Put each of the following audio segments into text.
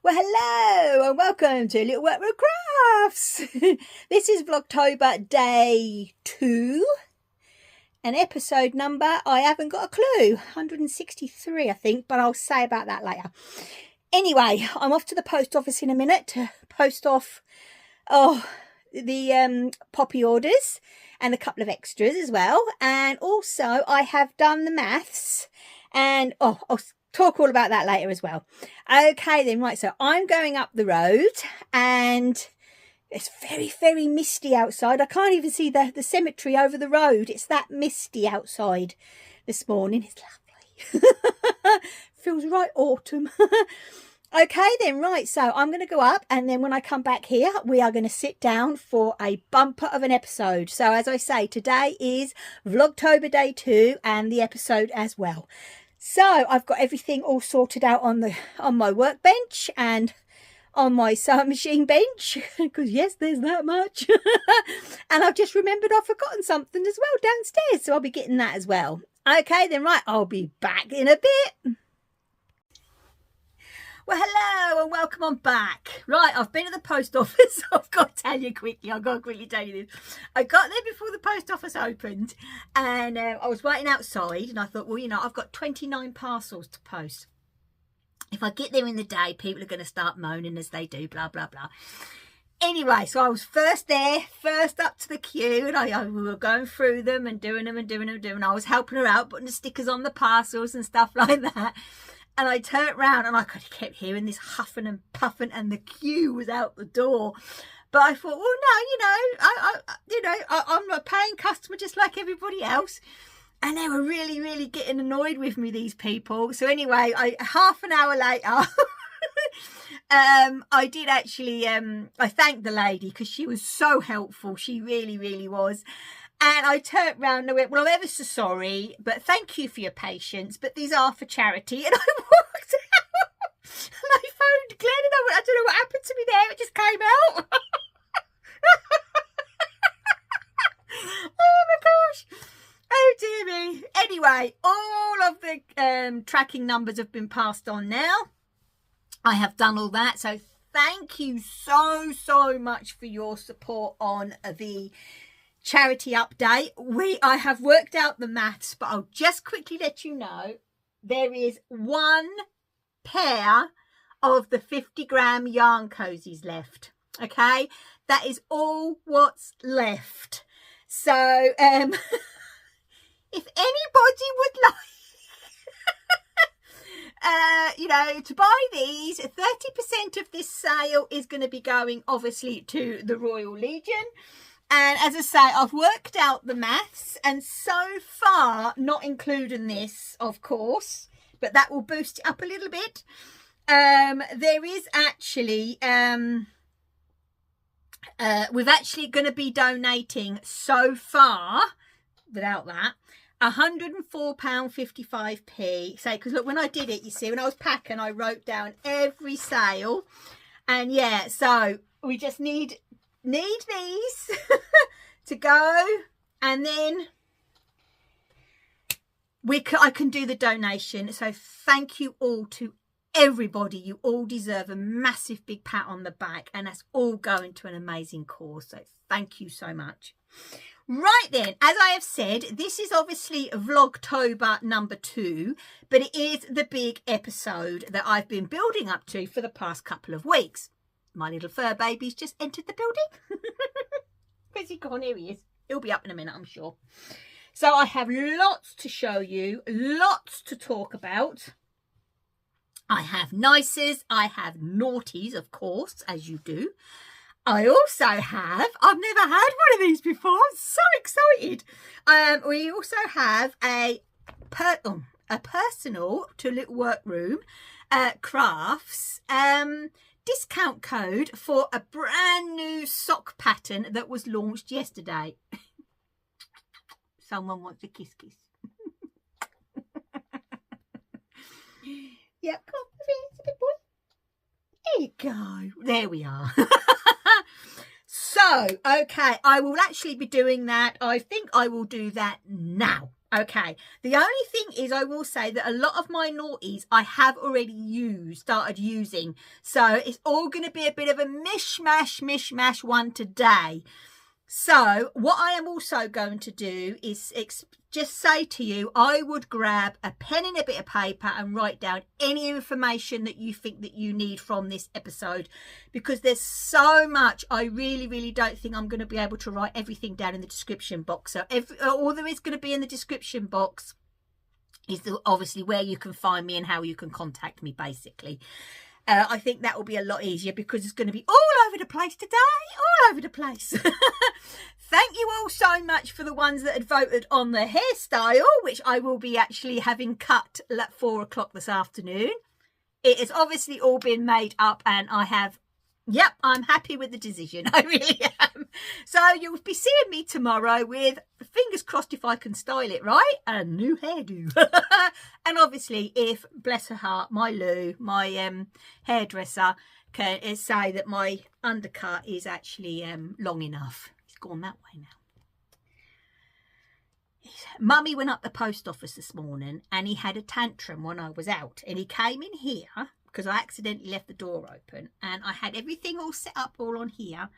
Well, hello and welcome to Little Workroomcrafts. This is Vlogtober day 2. An episode number, I haven't got a clue. 163, I think, but I'll say about that later. Anyway, I'm off to the post office in a minute to post off the poppy orders and a couple of extras as well. And also, I have done the maths and I'll talk all about that later as well. Okay then, right, so I'm going up the road and it's very, very misty outside. I can't even see the cemetery over the road. It's that misty outside this morning. It's lovely. Feels right autumn. Okay then, right, so I'm going to go up and then when I come back here, we are going to sit down for a bumper of an episode. So as I say, today is Vlogtober day 2 and the episode as well. So I've got everything all sorted out on my workbench and on my sewing machine bench, because yes, there's that much. And I've just remembered I've forgotten something as well downstairs, so I'll be getting that as well. Okay then, right, I'll be back in a bit. Well, hello and welcome on back. Right, I've been to the post office. I've got to tell you quickly. I've got to quickly tell you this. I got there before the post office opened and I was waiting outside and I thought, well, you know, I've got 29 parcels to post. If I get there in the day, people are going to start moaning as they do, blah, blah, blah. Anyway, so I was first there, first up to the queue, and we were going through them and doing them. I was helping her out, putting the stickers on the parcels and stuff like that. And I turned round and I kept hearing this huffing and puffing and the queue was out the door. But I thought, well, no, I'm a paying customer just like everybody else. And they were really, really getting annoyed with me, these people. So anyway, half an hour later, I did actually, I thanked the lady because she was so helpful. She really, really was. And I turned round and I went, well, I'm ever so sorry, but thank you for your patience, but these are for charity. And I walked out and I phoned Glenn and I went, I don't know what happened to me there. It just came out. Oh my gosh. Oh dear me. Anyway, all of the tracking numbers have been passed on now. I have done all that. So thank you so much for your support on the charity update. I have worked out the maths, but I'll just quickly let you know there is one pair of the 50-gram yarn cozies left. Okay, that is all what's left. So if anybody would like to buy these, 30% of this sale is going to be going obviously to the Royal Legion. And as I say, I've worked out the maths, and so far, not including this, of course, but that will boost it up a little bit. There is actually, we've actually going to be donating so far, without that, £104.55p. So, because look, when I did it, you see, when I was packing, I wrote down every sale, and yeah, so we just need these to go, and then I can do the donation. So thank you all to everybody. You all deserve a massive big pat on the back, and that's all going to an amazing cause. So thank you so much. Right then, as I have said, this is obviously Vlogtober number 2, but it is the big episode that I've been building up to for the past couple of weeks. My little fur baby's just entered the building. Where's he gone? Here he is. He'll be up in a minute, I'm sure. So I have lots to show you, lots to talk about. I have nices, I have naughties, of course, as you do. I also have, I've never had one of these before. I'm so excited. We also have a personal to Little Workroom crafts discount code for a brand new sock pattern that was launched yesterday. Someone wants a kiss. Yep, come on, good boy. There you go. There we are. So, okay, I will actually be doing that. I think I will do that now. Okay, the only thing is I will say that a lot of my naughties I have already started using. So it's all going to be a bit of a mishmash one today. So what I am also going to do is just say to you, I would grab a pen and a bit of paper and write down any information that you think that you need from this episode, because there's so much. I really don't think I'm going to be able to write everything down in the description box. So all there is going to be in the description box is obviously where you can find me and how you can contact me, basically. I think that will be a lot easier because it's going to be all over the place today, all over the place. Thank you all so much for the ones that had voted on the hairstyle, which I will be actually having cut at 4 o'clock this afternoon. It has obviously all been made up and I have, yep, I'm happy with the decision. I really am. So you'll be seeing me tomorrow with, fingers crossed if I can style it right, a new hairdo. And obviously if, bless her heart, my Lou, my hairdresser, can say that my undercut is actually long enough. It's gone that way now. Mummy went up the post office this morning and he had a tantrum when I was out, and he came in here because I accidentally left the door open and I had everything all set up all on here,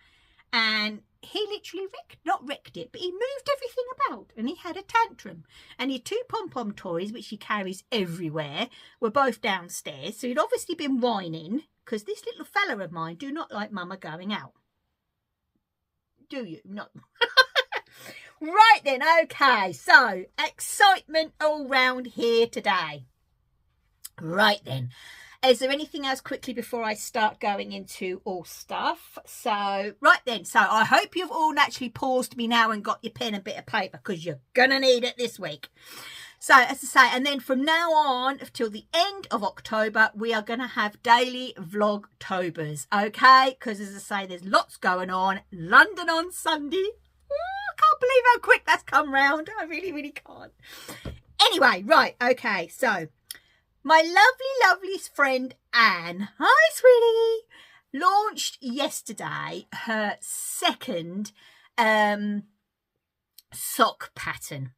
and he literally not wrecked it, but he moved everything about and he had a tantrum. And his 2 pom-pom toys, which he carries everywhere, were both downstairs. So he'd obviously been whining because this little fella of mine do not like Mama going out. Do you? No. Right then, okay, so excitement all round here today. Right then, is there anything else quickly before I start going into all stuff? So, right then, so I hope you've all naturally paused me now and got your pen and bit of paper because you're going to need it this week. So, as I say, and then from now on till the end of October, we are going to have daily Vlogtobers, okay? Because, as I say, there's lots going on. London on Sunday. I can't believe how quick that's come round. I really can't. Anyway, right, okay, so my lovely friend Anne, hi sweetie, launched yesterday her second sock pattern.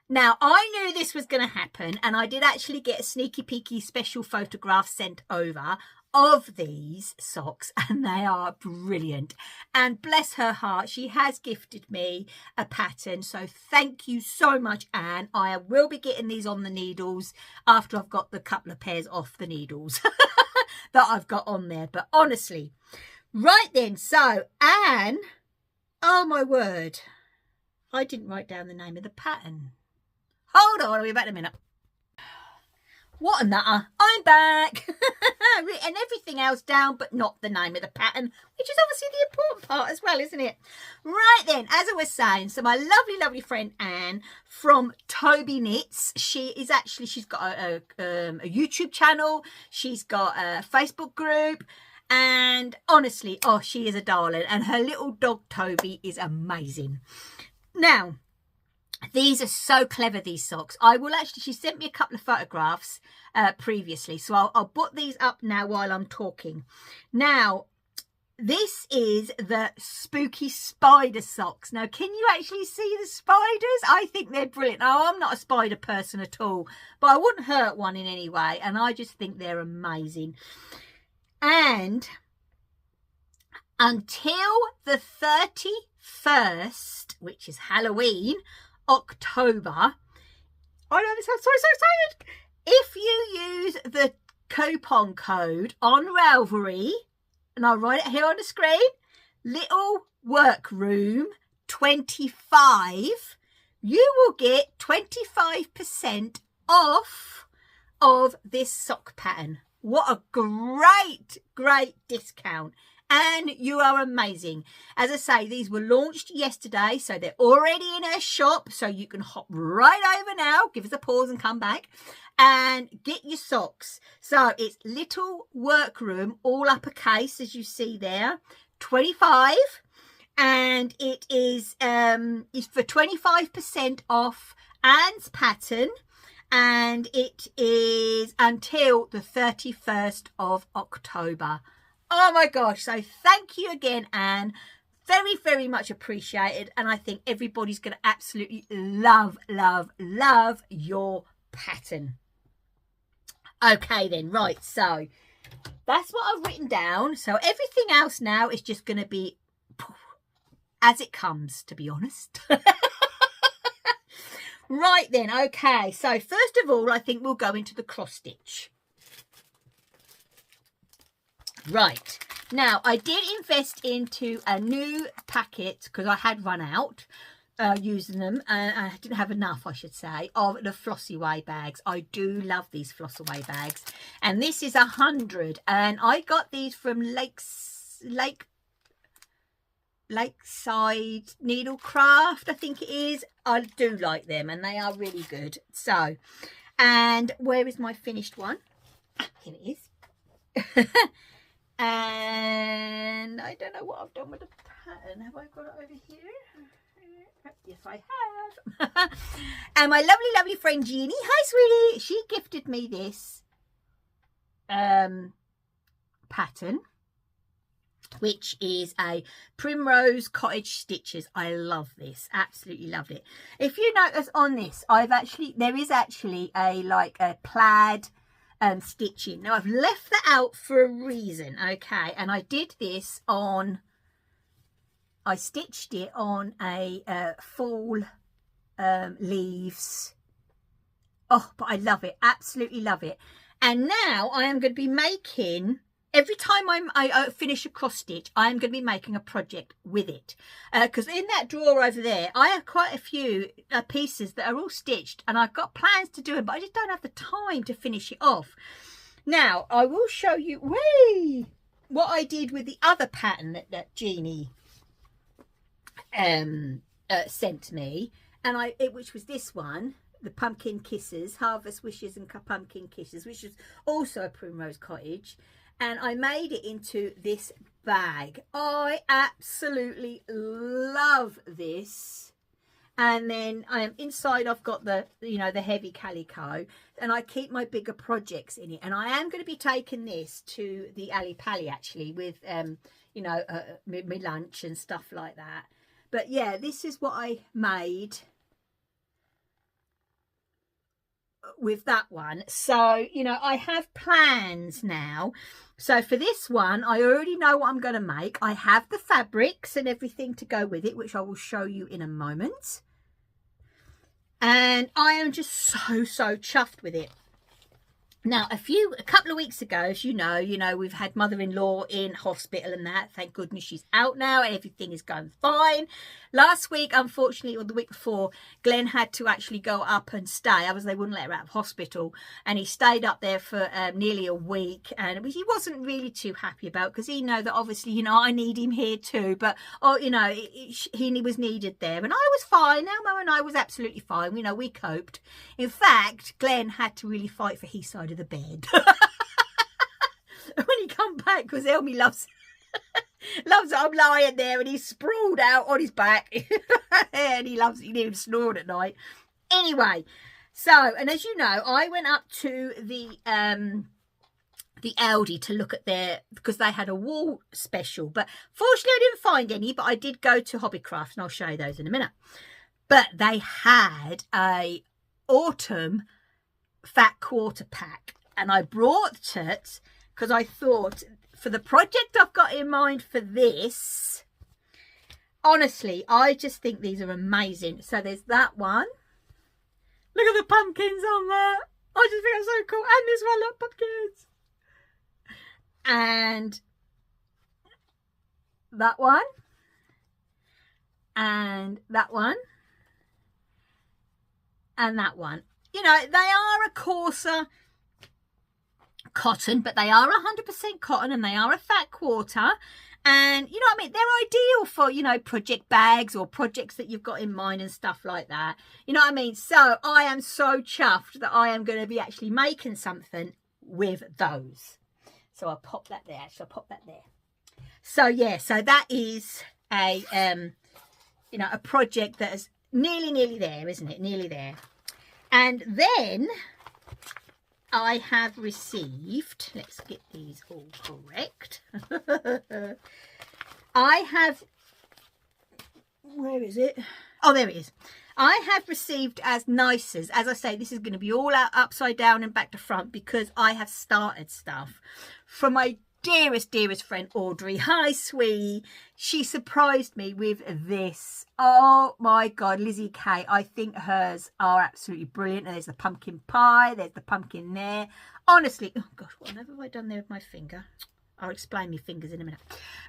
Now, I knew this was going to happen, and I did actually get a sneaky peeky special photograph sent over of these socks, and they are brilliant. And bless her heart, she has gifted me a pattern, so thank you so much, Anne. I will be getting these on the needles after I've got the couple of pairs off the needles that I've got on there. But honestly, right then, so Anne, oh my word, I didn't write down the name of the pattern. Hold on, I'll be back in a minute. What a nutter. I'm back. I've written everything else down, but not the name of the pattern, which is obviously the important part as well, isn't it? Right then, as I was saying, so my lovely friend Anne from Toby Knits, she's got a YouTube channel, she's got a Facebook group, and honestly, oh, she is a darling, and her little dog Toby is amazing. Now, these are so clever, these socks. I will actually, she sent me a couple of photographs previously, so I'll put these up now while I'm talking. Now, this is the spooky spider socks. Now, can you actually see the spiders? I think they're brilliant. Now, I'm not a spider person at all, but I wouldn't hurt one in any way, and I just think they're amazing. And until the 31st, which is Halloween, October, I know this sounds so excited. If you use the coupon code on Ravelry, and I'll write it here on the screen, Little Workroom 25, you will get 25% off of this sock pattern. What a great discount. And you are amazing. As I say, these were launched yesterday, so they're already in our shop. So you can hop right over now, give us a pause and come back and get your socks. So it's Little Workroom, all uppercase, as you see there, 25. And it is for 25% off Anne's pattern. And it is until the 31st of October. Oh my gosh, so thank you again, Anne. very, very much appreciated, and I think everybody's going to absolutely love, love, love your pattern. Okay then, right, so that's what I've written down. So everything else now is just going to be as it comes, to be honest. Right then, okay, so first of all, I think we'll go into the cross stitch. Right, now I did invest into a new packet because I had run out using them. I didn't have enough, I should say, of the flossy way bags. I do love these floss away bags, and this is 100, and I got these from Lakeside Needlecraft, I think it is. I do like them, and they are really good. So, and where is my finished one? Here it is. And I don't know what I've done with the pattern. Have I got it over here? Yes, I have. And my lovely, lovely friend Jeannie, hi sweetie, she gifted me this pattern, which is a Primrose Cottage Stitches. I love this, absolutely loved it. If you notice on this, there is actually a plaid stitching. Now I've left that out for a reason, okay, and I did this on, I stitched it on a fall leaves. Oh, but I love it, absolutely love it. And now I am going to be making, every time I finish a cross stitch, I am going to be making a project with it, because in that drawer over there I have quite a few pieces that are all stitched, and I've got plans to do it, but I just don't have the time to finish it off. Now I will show you what I did with the other pattern that Jeannie sent me, and which was this one, the Pumpkin Kisses, Harvest Wishes and Pumpkin Kisses, which is also a Primrose Cottage. And I made it into this bag. I absolutely love this. And then inside I've got the, the heavy calico, and I keep my bigger projects in it. And I am going to be taking this to the Ali Pali actually with, my lunch and stuff like that. But yeah, this is what I made with that one. So I have plans now. So for this one, I already know what I'm going to make. I have the fabrics and everything to go with it, which I will show you in a moment, and I am just so chuffed with it. Now a couple of weeks ago, as you know, we've had mother-in-law in hospital and that. Thank goodness she's out now and everything is going fine. Last week, unfortunately, or the week before, Glenn had to actually go up and stay. They wouldn't let her out of hospital, and he stayed up there for nearly a week, and he wasn't really too happy about, because he know that obviously, I need him here too, but he was needed there, and I was fine. Elmo and I was absolutely fine. We coped. In fact, Glenn had to really fight for his side of the bed when he come back, because Elmy loves it. I'm lying there and he's sprawled out on his back and he didn't snore at night. Anyway, so, and as you know, I went up to the Aldi to look at because they had a wall special, but fortunately I didn't find any, but I did go to Hobbycraft, and I'll show you those in a minute. But they had a autumn fat quarter pack, and I brought it because I thought, for the project I've got in mind for this, honestly, I just think these are amazing. So there's that one. Look at the pumpkins on there. I just think it's so cool. And this one, look, pumpkins. And that one. And that one. And that one. They are a coarser cotton, but they are 100% cotton, and they are a fat quarter, and they're ideal for project bags or projects that you've got in mind and stuff like that. So I am so chuffed that I am going to be actually making something with those. So I'll pop that there. So yeah, so that is a a project that is nearly there, isn't it? Nearly there. And then I have received, let's get these all correct. I have where is it? Oh, there it is. I have received as nices. As I say, this is going to be all out upside down and back to front because I have started stuff from my dearest friend Audrey. Hi, sweetie. She surprised me with this. Oh my God, Lizzie K. I think hers are absolutely brilliant. And there's the pumpkin pie. There's the pumpkin there. Honestly, oh gosh, what have I done there with my finger? I'll explain my fingers in a minute.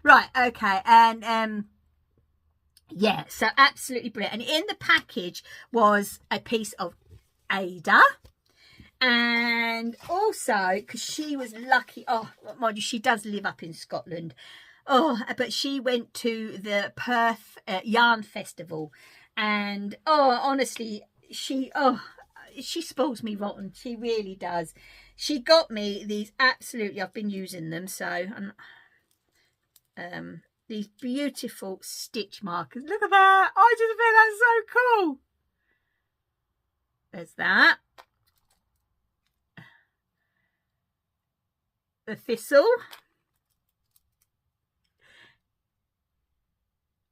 Right, okay, and yeah, so absolutely brilliant. And in the package was a piece of Ada. And also, because she was lucky, oh, mind you, she does live up in Scotland. Oh, but she went to the Perth Yarn Festival. And, oh, honestly, she spoils me rotten. She really does. She got me these absolutely, I've been using them, so, these beautiful stitch markers. Look at that. I just think that's so cool. There's that. The thistle.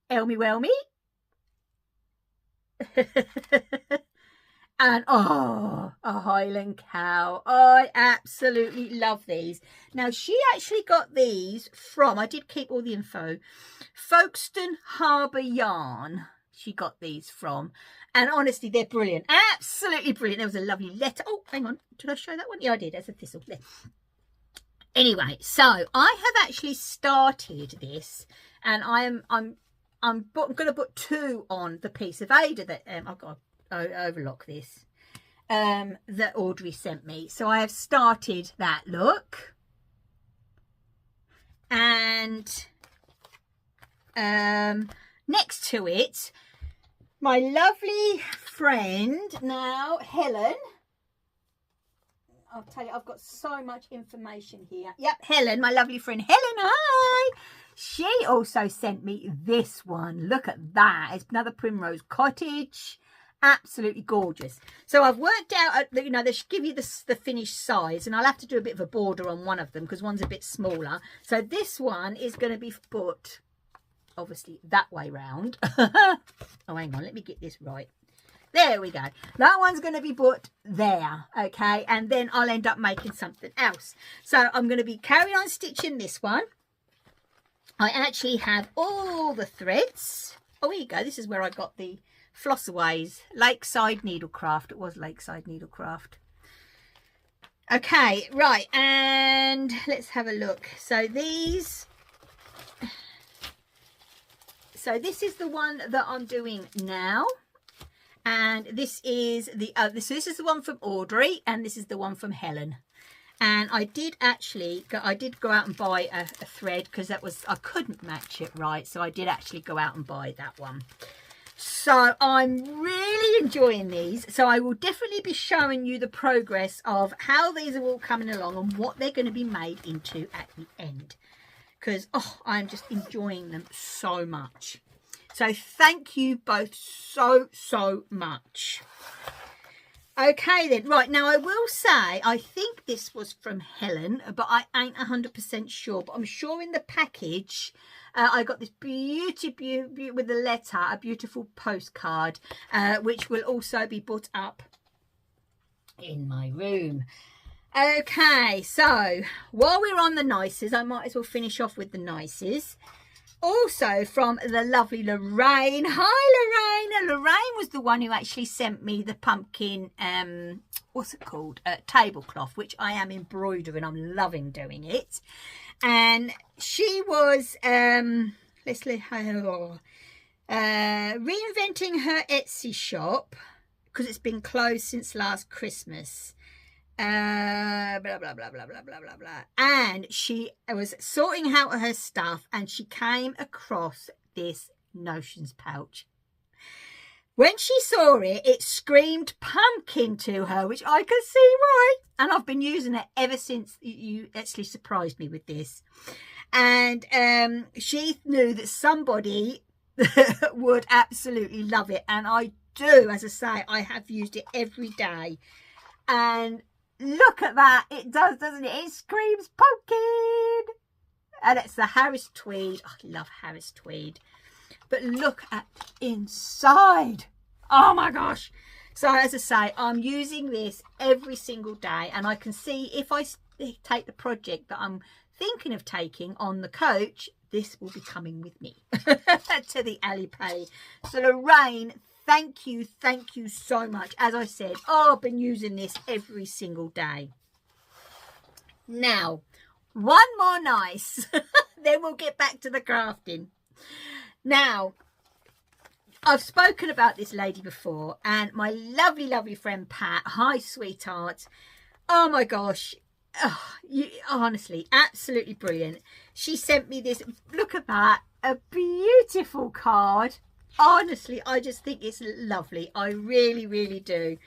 Elmy Welmy. And oh, a Highland cow. I absolutely love these. Now, she actually got these from, I did keep all the info, Folkestone Harbour Yarn. She got these from. And honestly, they're brilliant. Absolutely brilliant. There was a lovely letter. Oh, hang on. Did I show that one? Yeah, I did. That's a thistle. There. Anyway, so I have actually started this, and I'm going to put 2 on the piece of Ada that I've got to overlock this that Audrey sent me. So I have started that look, and next to it, my lovely friend now, Helen. I'll tell you, I've got so much information here. Yep, Helen, my lovely friend Helen, hi. She also sent me this one. Look at that. It's another Primrose Cottage. Absolutely gorgeous. So I've worked out, you know, they should give you the finished size, and I'll have to do a bit of a border on one of them because one's a bit smaller. So this one is going to be put, obviously, that way round. Oh, hang on, let me get this right. There we go. That one's going to be put there, okay? And then I'll end up making something else. So I'm going to be carrying on stitching this one. I actually have all the threads. Oh, here you go. This is where I got the Flossaways. Lakeside Needlecraft. It was Lakeside Needlecraft. Okay, right. And let's have a look. So these... So this is the one that I'm doing now. And this is the so this is the one from Audrey, and this is the one from Helen. And I did actually go out and buy a thread because I couldn't match it right, so I did actually go out and buy that one. So I'm really enjoying these. So I will definitely be showing you the progress of how these are all coming along and what they're going to be made into at the end, because oh, I'm just enjoying them so much. So thank you both so much. Okay then, right, now I will say, I think this was from Helen, but I ain't 100% sure. But I'm sure in the package, I got this beauty with the letter, a beautiful postcard, which will also be put up in my room. Okay, so while we're on the nices, I might as well finish off with the nices. Also from the lovely Lorraine. Hi Lorraine. Lorraine was the one who actually sent me the pumpkin, what's it called? Tablecloth, which I am embroidering. I'm loving doing it. And she was, reinventing her Etsy shop because it's been closed since last Christmas. Blah blah blah blah blah blah blah blah. And she was sorting out her stuff, and she came across this notions pouch. When she saw it, it screamed pumpkin to her, which I could see why. And I've been using it ever since you actually surprised me with this. And she knew that somebody would absolutely love it, and I do. As I say, I have used it every day, and look at that. It does, doesn't it? It screams pumpkin. And it's the Harris tweed. Oh, I love Harris tweed. but look at the inside. Oh my gosh. So as I say, I'm using this every single day, and I can see if I take the project that I'm thinking of taking on the coach, this will be coming with me to the Alipay. So Lorraine, thank you so much. As I said, I've been using this every single day. Now, one more nice, then we'll get back to the crafting. Now, I've spoken about this lady before, and my lovely friend Pat, hi sweetheart, oh my gosh, honestly, absolutely brilliant. She sent me this, look at that, a beautiful card. Honestly, I just think it's lovely. I really do.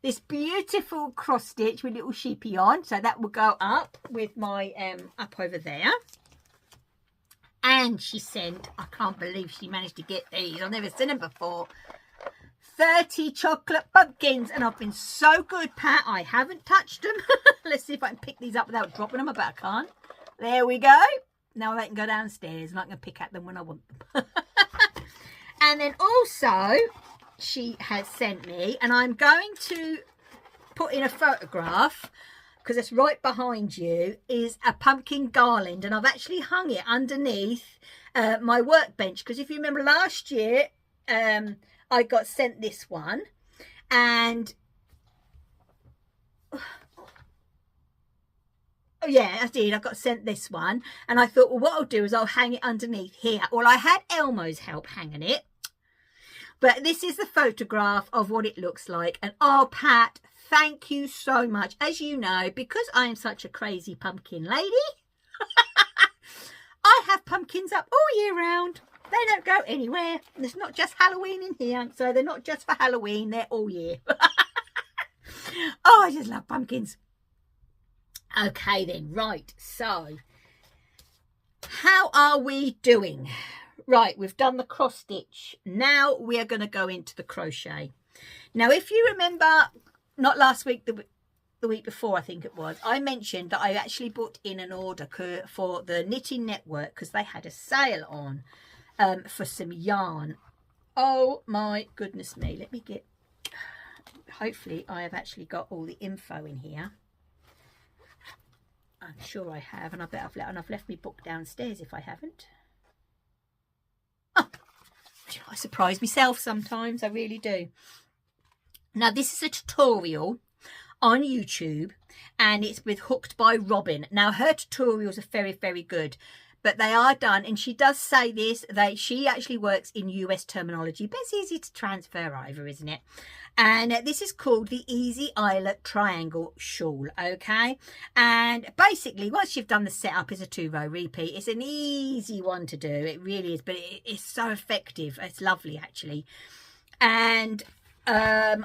This beautiful cross stitch with little sheepy on, so that will go up with my up over there. And she sent, I can't believe she managed to get these, I've never seen them before, 30 chocolate pumpkins. And I've been so good, Pat, I haven't touched them. Let's see if I can pick these up without dropping them. I bet I can't. There we go. Now they can go downstairs and I can pick at them when I want them. And then also she has sent me, and I'm going to put in a photograph because it's right behind you, is a pumpkin garland, and I've actually hung it underneath my workbench, because if you remember last year I got sent this one, and oh yeah, I did. I got sent this one, and I thought, well, what I'll do is I'll hang it underneath here. Well, I had Elmo's help hanging it, but this is the photograph of what it looks like. And oh, Pat, thank you so much. As you know, because I am such a crazy pumpkin lady, I have pumpkins up all year round. They don't go anywhere. There's not just Halloween in here, so they're not just for Halloween, they're all year. Oh, I just love pumpkins. Okay then, right, so how are we doing? Right, we've done the cross stitch. Now we are going to go into the crochet. Now, if you remember, not last week, the week before, I think it was, I mentioned that I actually put in an order for the Knitting Network because they had a sale on for some yarn. Oh my goodness me. Let me get, hopefully I have actually got all the info in here. I'm sure I have, and I've left my book downstairs if I haven't. Oh, I surprise myself sometimes, I really do. Now, this is a tutorial on YouTube, and it's with Hooked by Robin. Now, her tutorials are very good, but they are done, and she does say this, she actually works in US terminology, but it's easy to transfer over, isn't it? And this is called the Easy Eyelet Triangle Shawl, okay? And basically, once you've done the setup, it's a 2-row repeat. It's an easy one to do, it really is, but it's so effective. It's lovely, actually. And as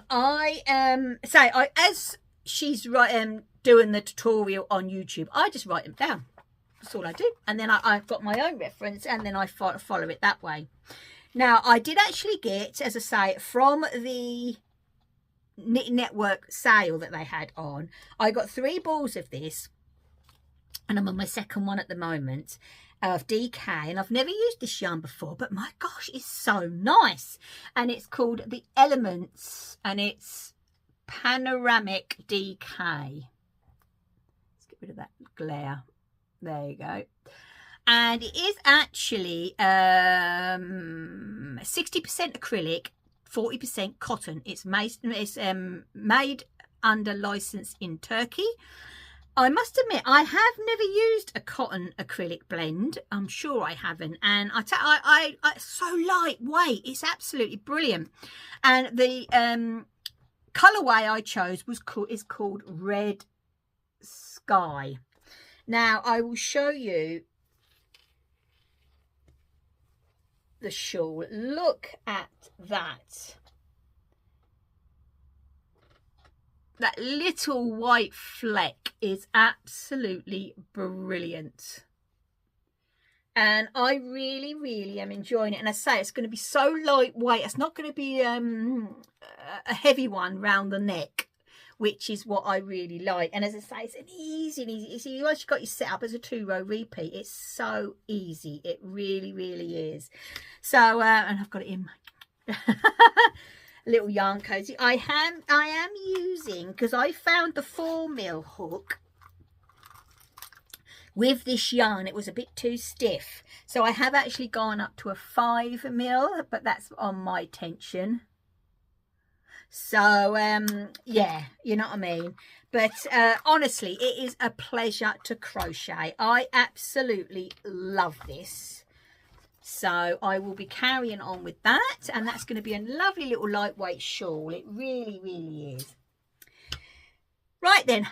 she's doing the tutorial on YouTube, I just write them down. That's all I do. And then I've got my own reference, and then I follow it that way. Now, I did actually get, as I say, from the Knitting Network sale that they had on, I got 3 balls of this, and I'm on my second one at the moment, of DK, and I've never used this yarn before, but my gosh, it's so nice. And it's called the Elements, and it's Panoramic DK. Let's get rid of that glare. There you go. And it is actually 60% acrylic, 40% cotton. It's made under license in Turkey. I must admit, I have never used a cotton acrylic blend. I'm sure I haven't. And it's so lightweight. It's absolutely brilliant. And the colourway I chose is called Red Sky. Now, I will show you the shawl. Look at that. That little white fleck is absolutely brilliant. And I really am enjoying it. And I say, it's going to be so lightweight. It's not going to be a heavy one round the neck, which is what I really like. And as I say, it's an easy. You once you've got your set up as a 2-row repeat, it's so easy. It really, really is. So, and I've got it in my little yarn cozy. I am using, because I found the 4mm hook with this yarn, it was a bit too stiff. So I have actually gone up to a 5mm, but that's on my tension. So, yeah, you know what I mean? But honestly, it is a pleasure to crochet. I absolutely love this. So I will be carrying on with that. And that's going to be a lovely little lightweight shawl. It really, really is. Right then.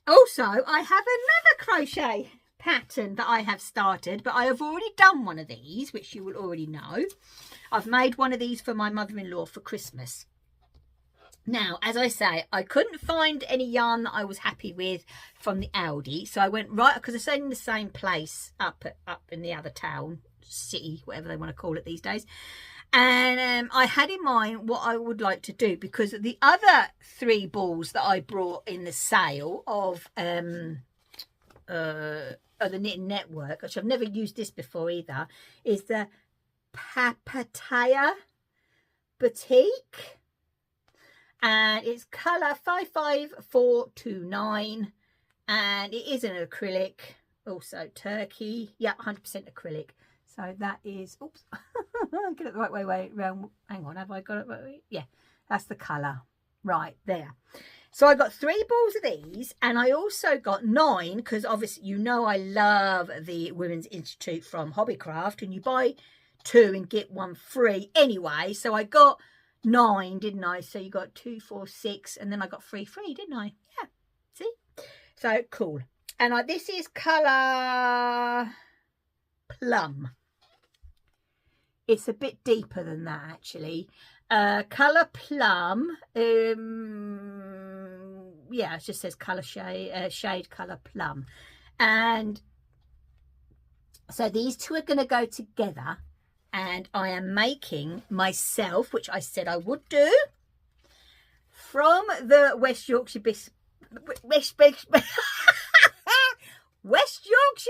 Also, I have another crochet pattern that I have started, but I have already done one of these, which you will already know. I've made one of these for my mother-in-law for Christmas. Now, as I say, I couldn't find any yarn that I was happy with from the Aldi, so I went right, because it's in the same place up in the other town, city, whatever they want to call it these days. And I had in mind what I would like to do, because the other 3 balls that I brought in the sale of the Knitting Network, which I've never used this before either, is the Papataya Batik, and it's colour 55429, and it is an acrylic, also turkey, yeah, 100% acrylic. So that is, oops, get it the right way around. Hang on, have I got it right? Yeah, that's the colour right there. So I got 3 balls of these, and I also got 9, because obviously you know I love the Women's Institute from Hobbycraft, and you buy 2 and get 1 free anyway. So I got 9, didn't I? So you got 2, 4, 6, and then I got 3 free, didn't I? Yeah, see? So cool. And this is colour Plum. It's a bit deeper than that, actually. Colour Plum. Yeah, it just says colour shade colour Plum. And so these 2 are going to go together, and I am making myself, which I said I would do, from the West Yorkshire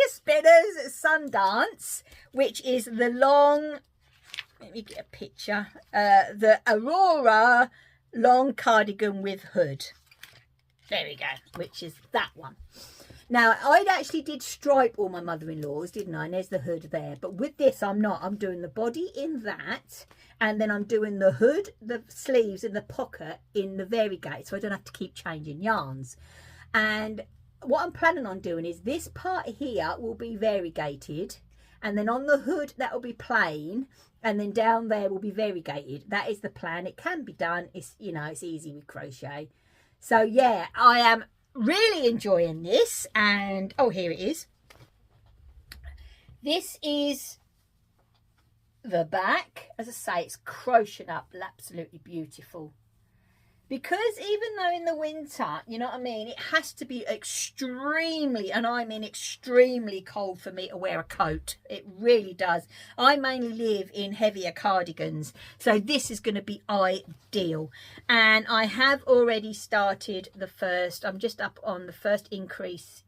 Spinners Sundance, which is the long, let me get a picture, the Aurora long cardigan with hood. There we go, which is that one. Now, I actually did stripe all my mother-in-laws, didn't I? And there's the hood there. But with this, I'm not. I'm doing the body in that, and then I'm doing the hood, the sleeves, and the pocket in the variegate, so I don't have to keep changing yarns. And what I'm planning on doing is this part here will be variegated, and then on the hood, that will be plain, and then down there will be variegated. That is the plan. It can be done. It's, you know, it's easy with crochet. So yeah, I am really enjoying this. And oh, here it is. This is the back. As I say, it's crocheted up, absolutely beautiful. Because even though in the winter, you know what I mean, it has to be extremely, and I mean extremely cold for me to wear a coat. It really does. I mainly live in heavier cardigans, so this is going to be ideal. And I have already started the first, I'm just up on the first decrease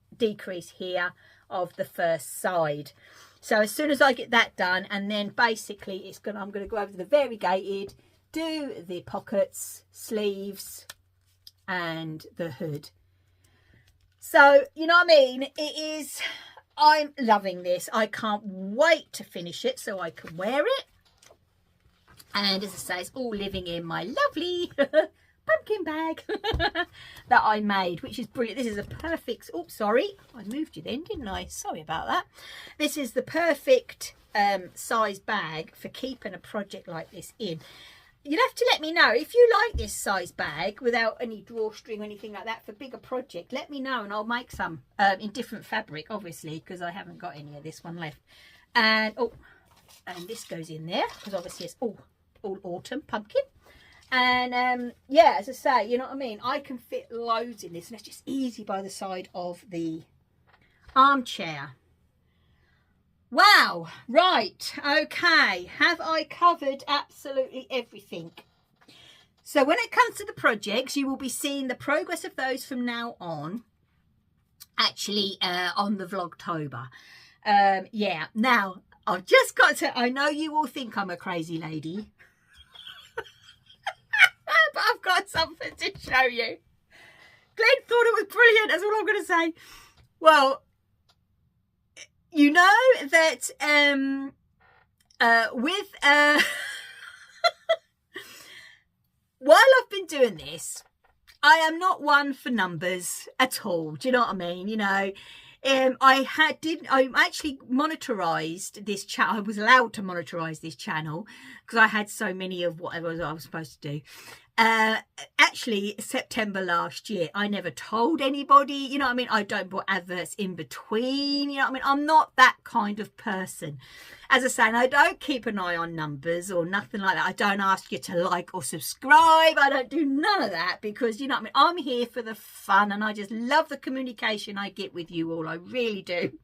here of the first side. So as soon as I get that done, and then basically I'm going to go over to the variegated, do the pockets, sleeves, and the hood. So, you know what I mean? I'm loving this. I can't wait to finish it so I can wear it. And as I say, it's all living in my lovely pumpkin bag that I made, which is brilliant. This is a perfect, oh, sorry, I moved you then, didn't I? Sorry about that. This is the perfect size bag for keeping a project like this in. You'd have to let me know if you like this size bag without any drawstring or anything like that for bigger project. Let me know and I'll make some in different fabric, obviously, because I haven't got any of this one left. And oh, and this goes in there because obviously it's all autumn pumpkin. And yeah, as I say, you know what I mean, I can fit loads in this, and it's just easy by the side of the armchair. Wow, right, okay, have I covered absolutely everything? So when it comes to the projects, you will be seeing the progress of those from now on, actually on the Vlogtober. Yeah, now I've just got to, I know you all think I'm a crazy lady, but I've got something to show you. Glenn thought it was brilliant, that's all I'm going to say. Well, you know that while I've been doing this, I am not one for numbers at all. Do you know what I mean? You know, I actually monetized this channel. I was allowed to monetize this channel because I had so many of whatever I was supposed to do. Actually, September last year, I never told anybody, you know what I mean? I don't put adverts in between, you know what I mean? I'm not that kind of person. As I say, and I don't keep an eye on numbers or nothing like that. I don't ask you to like or subscribe. I don't do none of that because, you know what I mean? I'm here for the fun and I just love the communication I get with you all. I really do.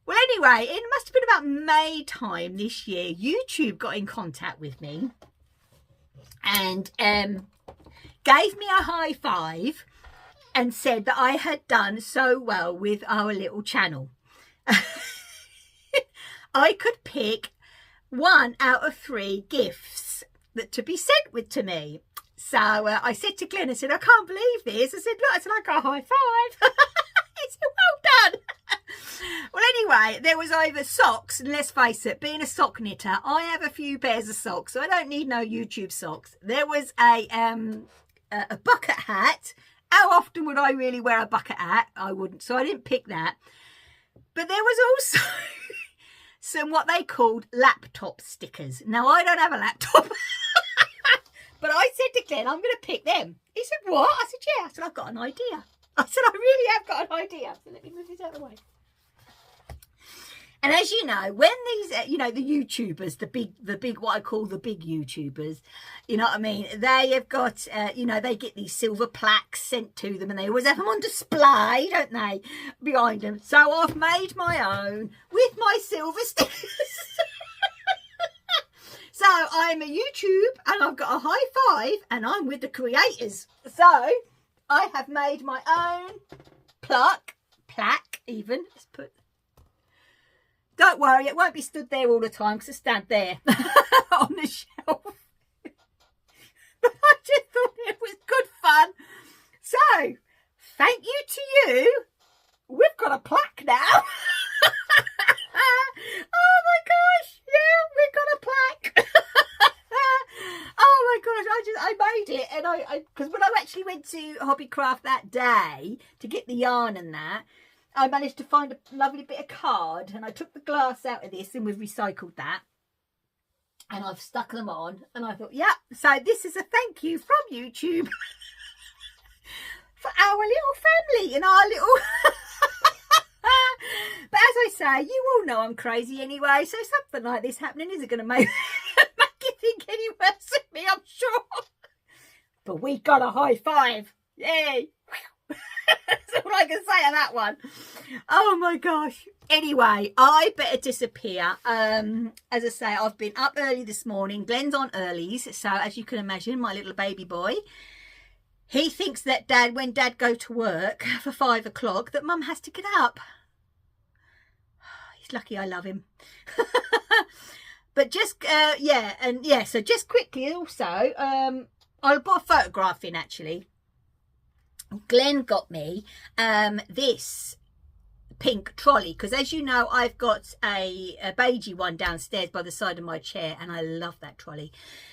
Well, anyway, it must have been about May time this year. YouTube got in contact with me and gave me a high five and said that I had done so well with our little channel. I could pick 1 out of 3 gifts that to be sent with to me. So I said to Glenn, I said, I can't believe this. I said, look, I said, I got a high five. He said, well done. Well, anyway, there was either socks, and let's face it, being a sock knitter, I have a few pairs of socks, so I don't need no YouTube socks. There was a bucket hat. How often would I really wear a bucket hat? I wouldn't, so I didn't pick that. But there was also some what they called laptop stickers. Now, I don't have a laptop, but I said to Glenn, I'm going to pick them. He said, what? I said, yeah. I said, I've got an idea. I said, I really have got an idea. So let me move this out of the way. And as you know, when these, you know, the YouTubers, the big, what I call the big YouTubers, you know what I mean? They have got, you know, they get these silver plaques sent to them and they always have them on display, don't they, behind them. So I've made my own with my silver stickers. So I'm a YouTube and I've got a high five and I'm with the creators. So I have made my own plaque even. Let's put. Don't worry, it won't be stood there all the time because I stand there on the shelf. But I just thought it was good fun. So, thank you to you. We've got a plaque now. Oh my gosh, yeah, we've got a plaque. Oh my gosh, I made it. And I because when I actually went to Hobbycraft that day to get the yarn and that, I managed to find a lovely bit of card and I took the glass out of this and we've recycled that and I've stuck them on and I thought, yeah, so this is a thank you from YouTube for our little family and our little but as I say, you all know I'm crazy anyway, so something like this happening isn't going to make you think any worse of me, I'm sure. But we got a high five. Yay. That's all I can say on that one. Oh my gosh. Anyway, I better disappear. As I say, I've been up early this morning. Glenn's on earlies. So as you can imagine, my little baby boy, he thinks that when dad go to work for 5 o'clock, that mum has to get up. He's lucky I love him. But just, yeah. And yeah, so just quickly also, I bought a photograph in actually. Glenn got me this pink trolley because as you know I've got a beigey one downstairs by the side of my chair and I love that trolley.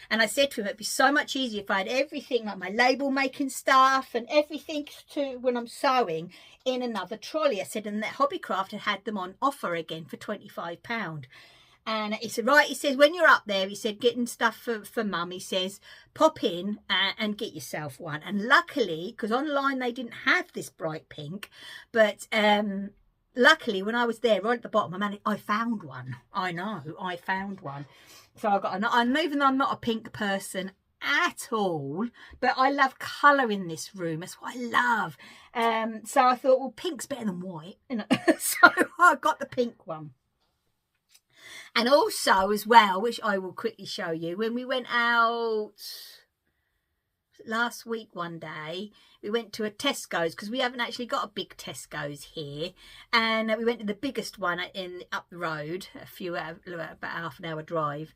And I said to him it'd be so much easier if I had everything like my label making stuff and everything to when I'm sewing in another trolley. I said, and that Hobbycraft had them on offer again for £25. And he said, right, he says, when you're up there, he said, getting stuff for mum, he says, pop in and get yourself one. And luckily, because online they didn't have this bright pink, but luckily when I was there right at the bottom, I found one. I know, I found one. So I got, and even though I'm not a pink person at all, but I love colour in this room. That's what I love. So I thought, well, pink's better than white. You know? So I got the pink one. And also as well, which I will quickly show you, when we went out, last week one day we went to a Tesco's, because we haven't actually got a big Tesco's here, and we went to the biggest one up the road, about half an hour drive.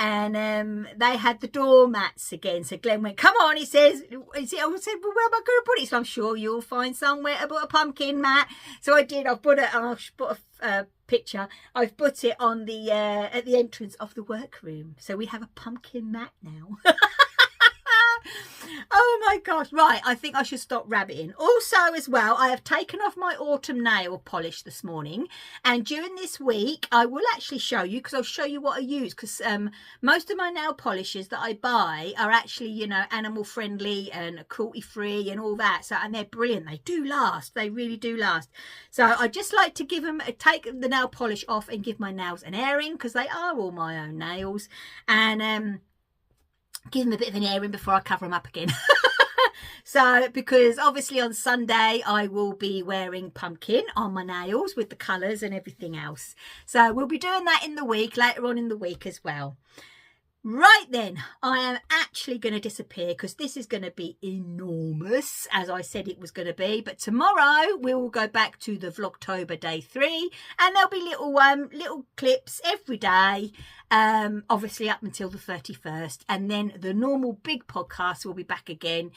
And they had the doormats again. So Glenn went, come on, he said, I said, well, where am I going to put it? So I'm sure you'll find somewhere to put a pumpkin mat. So I did. I've put a picture. I've put it on the at the entrance of the workroom. So we have a pumpkin mat now. Oh my gosh. Right, I think I should stop rabbiting. Also as well, I have taken off my autumn nail polish this morning, and during this week I will actually show you, because I'll show you what I use, because most of my nail polishes that I buy are actually, you know, animal friendly and cruelty free and all that. So, and they're brilliant. They do last. They really do last. So I just like to take the nail polish off and give my nails an airing, because they are all my own nails, and give them a bit of an airing before I cover them up again. So, because obviously on Sunday I will be wearing pumpkin on my nails with the colours and everything else. So we'll be doing that in the week, later on in the week as well. Right then, I am actually going to disappear, because this is going to be enormous, as I said it was going to be. But tomorrow we will go back to the Vlogtober day 3, and there'll be little clips every day, obviously up until the 31st, and then the normal big podcast will be back again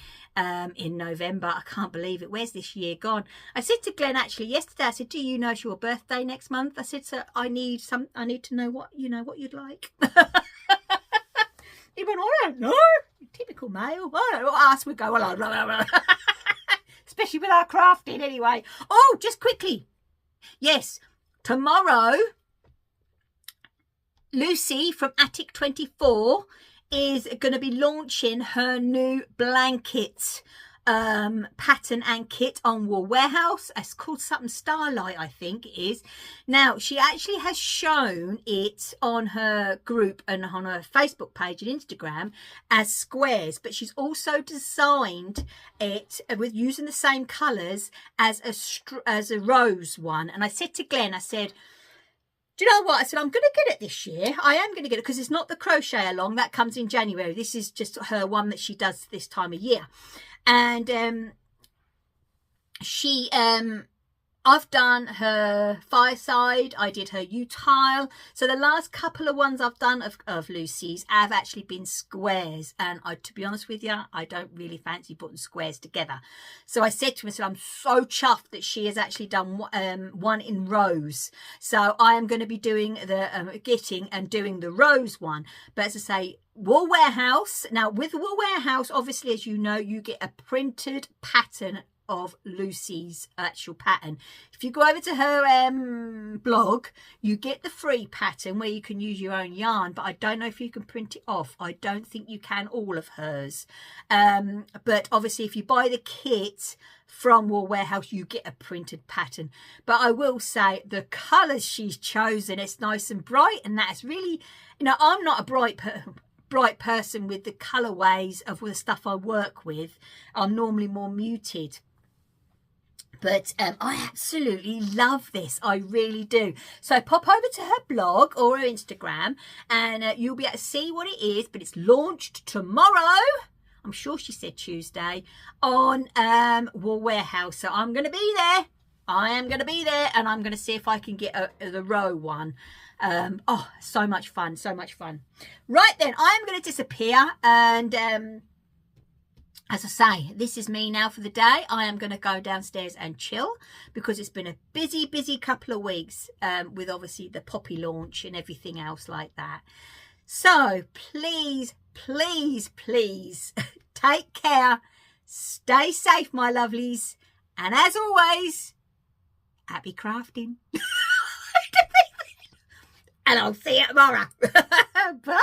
in November. I can't believe it. Where's this year gone? I said to Glenn actually yesterday, I said, do you know it's your birthday next month? I said, so I need to know what you'd like. He went, I don't know. Typical male. I don't know what else we go along. Especially with our crafting anyway. Oh, just quickly. Yes, tomorrow, Lucy from Attic 24 is going to be launching her new blanket pattern and kit on Wool Warehouse. It's called something Starlight, I think it is. Now, she actually has shown it on her group and on her Facebook page and Instagram as squares, but she's also designed it with using the same colours as a rose one. And I said to Glenn, I said, do you know what? I said, I'm going to get it this year. I am going to get it, because it's not the crochet along. That comes in January. This is just her one that she does this time of year. And I've done her fireside, I did her U-tile. So the last couple of ones I've done of Lucy's have actually been squares. And to be honest with you, I don't really fancy putting squares together. So I said to her, I'm so chuffed that she has actually done one in rows. So I am going to be doing doing the rose one. But as I say, Wool Warehouse. Now with Wool Warehouse, obviously, as you know, you get a printed pattern of Lucy's actual pattern. If you go over to her blog, you get the free pattern where you can use your own yarn, but I don't know if you can print it off. I don't think you can all of hers. But obviously if you buy the kit from Wool Warehouse, you get a printed pattern. But I will say the colours she's chosen, it's nice and bright, and that's really, you know, I'm not a bright person with the colorways of the stuff I work with. I'm normally more muted. But I absolutely love this. I really do. So pop over to her blog or her Instagram, and you'll be able to see what it is. But it's launched tomorrow. I'm sure she said Tuesday on Wool Warehouse. So I'm going to be there. I am going to be there, and I'm going to see if I can get the row one. Oh, so much fun. So much fun. Right then, I am going to disappear, and as I say, this is me now for the day. I am going to go downstairs and chill, because it's been a busy couple of weeks with obviously the poppy launch and everything else like that. So please, please, please take care. Stay safe, my lovelies. And as always, happy crafting. And I'll see you tomorrow. Bye.